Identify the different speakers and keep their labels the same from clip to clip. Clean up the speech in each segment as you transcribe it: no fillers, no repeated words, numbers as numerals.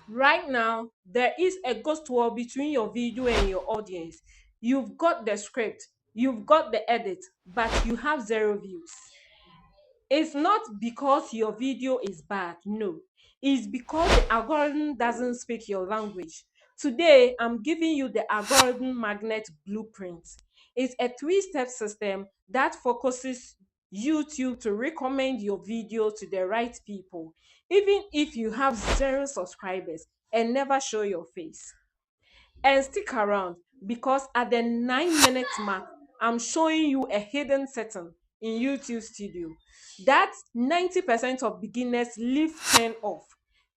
Speaker 1: Right now, there is a ghost war between your video and your audience. You've got the script, you've got the edit, but you have zero views. It's not because your video is bad, no. It's because the algorithm doesn't speak your language. Today, I'm giving you the algorithm magnet blueprint. It's a three-step system that focuses YouTube to recommend your video to the right people, even if you have zero subscribers and never show your face. And stick around because at the 9 minute mark, I'm showing you a hidden setting in YouTube Studio that 90% of beginners leave turn off.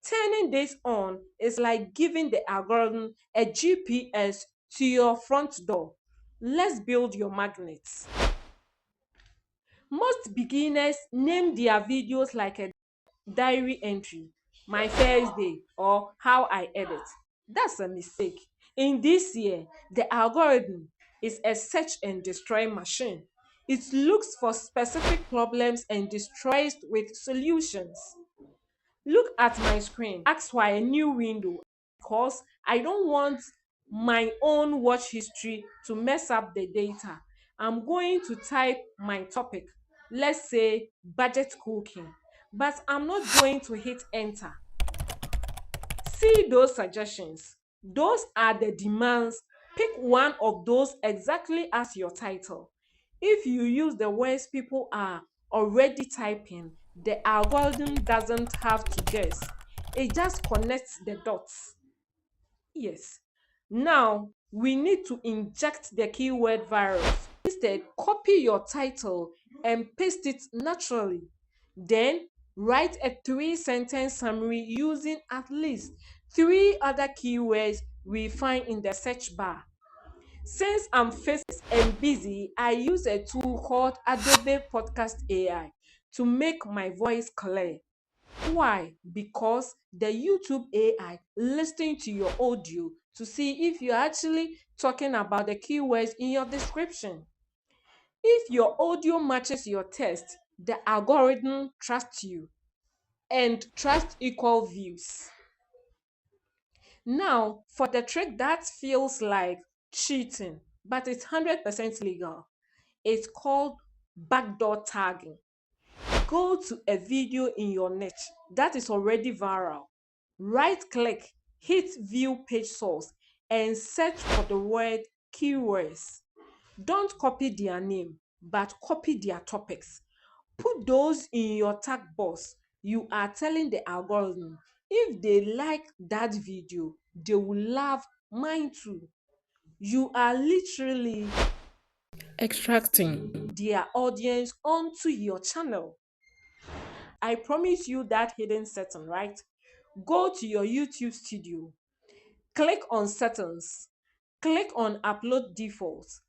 Speaker 1: Turning this on is like giving the algorithm a GPS to your front door. Let's build your magnets. Most beginners name their videos like a diary entry, my first day, or how I edit. That's a mistake. In this year, the algorithm is a search and destroy machine. It looks for specific problems and destroys with solutions. Look at my screen. Ask for a new window because I don't want my own watch history to mess up the data. I'm going to type my topic, let's say budget cooking, but I'm not going to hit enter. See those suggestions. Those are the demands. Pick one of those exactly as your title. If you use the words people are already typing, the algorithm doesn't have to guess. It just connects the dots. Yes. Now, we need to inject the keyword virus. Instead, copy your title and paste it naturally. Then, write a three-sentence summary using at least three other keywords we find in the search bar. Since I'm faceless and busy, I use a tool called Adobe Podcast AI to make my voice clear. Why? Because the YouTube AI listening to your audio to see if you're actually talking about the keywords in your description. If your audio matches your text, the algorithm trusts you and trust equal views. Now, for the trick that feels like cheating, but it's 100% legal, it's called backdoor tagging. Go to a video in your niche that is already viral. Right click, hit view page source, and search for the word keywords. Don't copy their name, but copy their topics. Put those in your tag box. You are telling the algorithm if they like that video, they will love mine too. You are literally extracting their audience onto your channel. I promise you that hidden setting, right? Go to your YouTube studio, click on settings, click on upload defaults,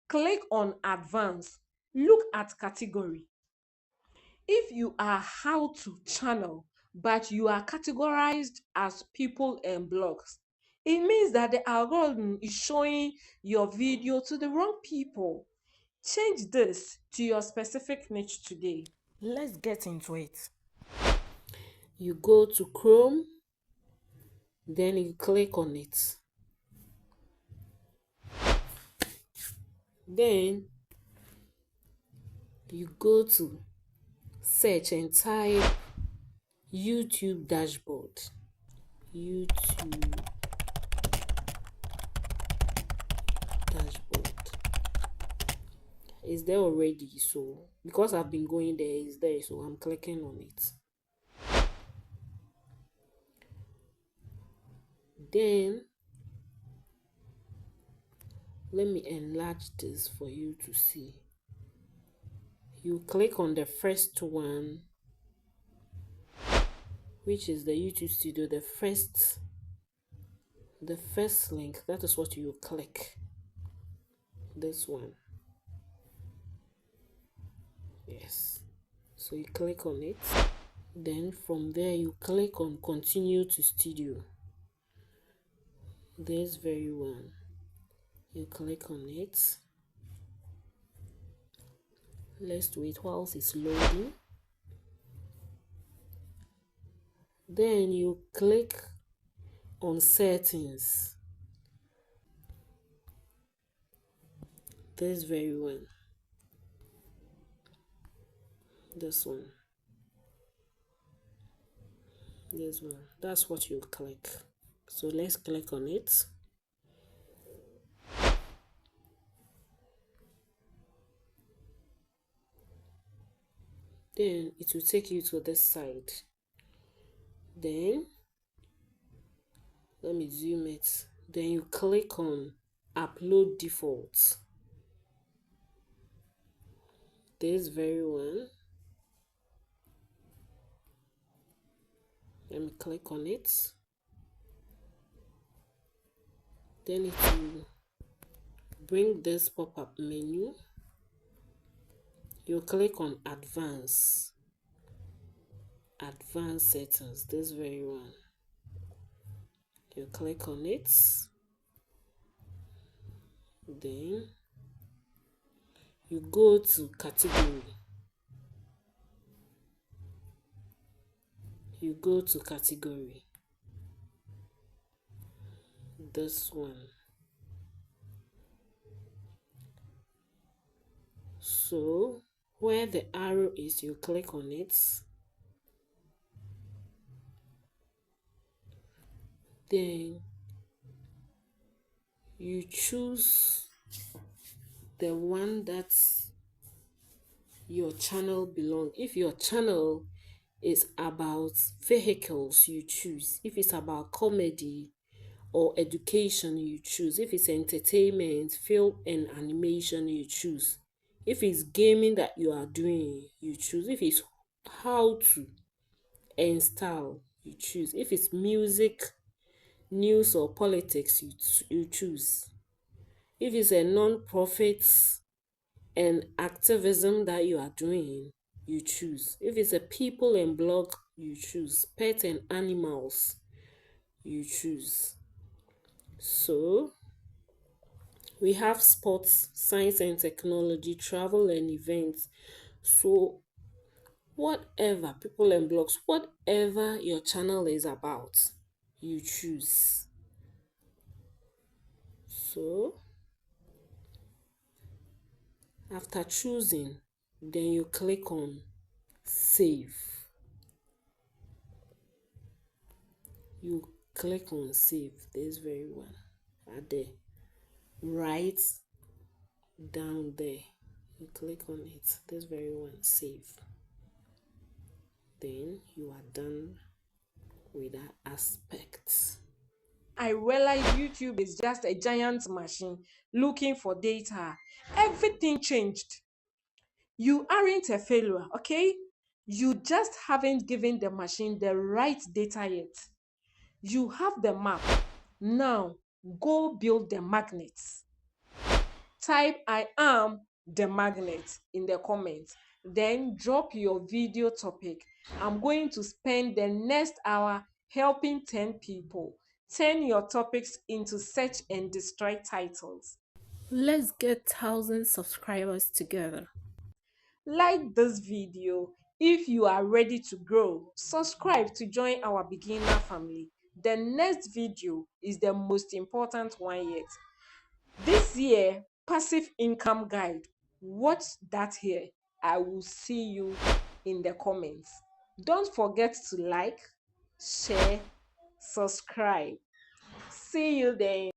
Speaker 1: click on advanced, look at category. If you are how to channel, but you are categorized as people and blogs, it means that the algorithm is showing your video to the wrong people. Change this to your specific niche today. Let's get into it. You go to Chrome, then you click on it. Then you go to search and type YouTube dashboard. YouTube dashboard. It's there already, so because I've been going there, it's there, so I'm clicking on it. Then let me enlarge this for you to see. You click on the first one, which is the YouTube Studio, the first link. That is what you click. This one. Yes. So you click on it. Then from there you click on continue to studio. This very one. You click on it. Let's wait whilst it's loading. Then you click
Speaker 2: on settings. This very one. This one. This one. That's what you click. So let's click on it. Then it will take you to this side. Then let me zoom it. Then you click on upload default. This very one. Let me click on it. Then it will bring this pop-up menu. You click on advanced settings, this very one. You click on it. Then you go to category. You go to category. This one. So where the arrow is, you click on it. Then you choose the one that your channel belongs. If your channel is about vehicles, you choose. If it's about comedy or education, you choose. If it's entertainment, film and animation, you choose. If it's gaming that you are doing, you choose. If it's how to and style, you choose. If it's music, news or politics, you choose. If it's a non-profit and activism that you are doing, you choose. If it's a people and blog, you choose. Pet and animals, you choose. So we have sports, science and technology, travel and events. So whatever, people and blogs, whatever your channel is about, you choose. So after choosing, then you click on save. You click on save, this very one at the right down there. You click on it, this very one, save. Then you are done with that aspect.
Speaker 1: I realize YouTube is just a giant machine looking for data. Everything changed. You aren't a failure, okay? You just haven't given the machine the right data yet. You have the map. Now, go build the magnets. Type I am the magnet in the comments. Then drop your video topic. I'm going to spend the next hour helping 10 people turn your topics into search and destroy titles.
Speaker 2: Let's get 1,000 subscribers together.
Speaker 1: Like this video if you are ready to grow. Subscribe to join our beginner family. The next video is the most important one yet. This year, passive income guide. Watch that here. I will see you in the comments. Don't forget to like, share, subscribe. See you then.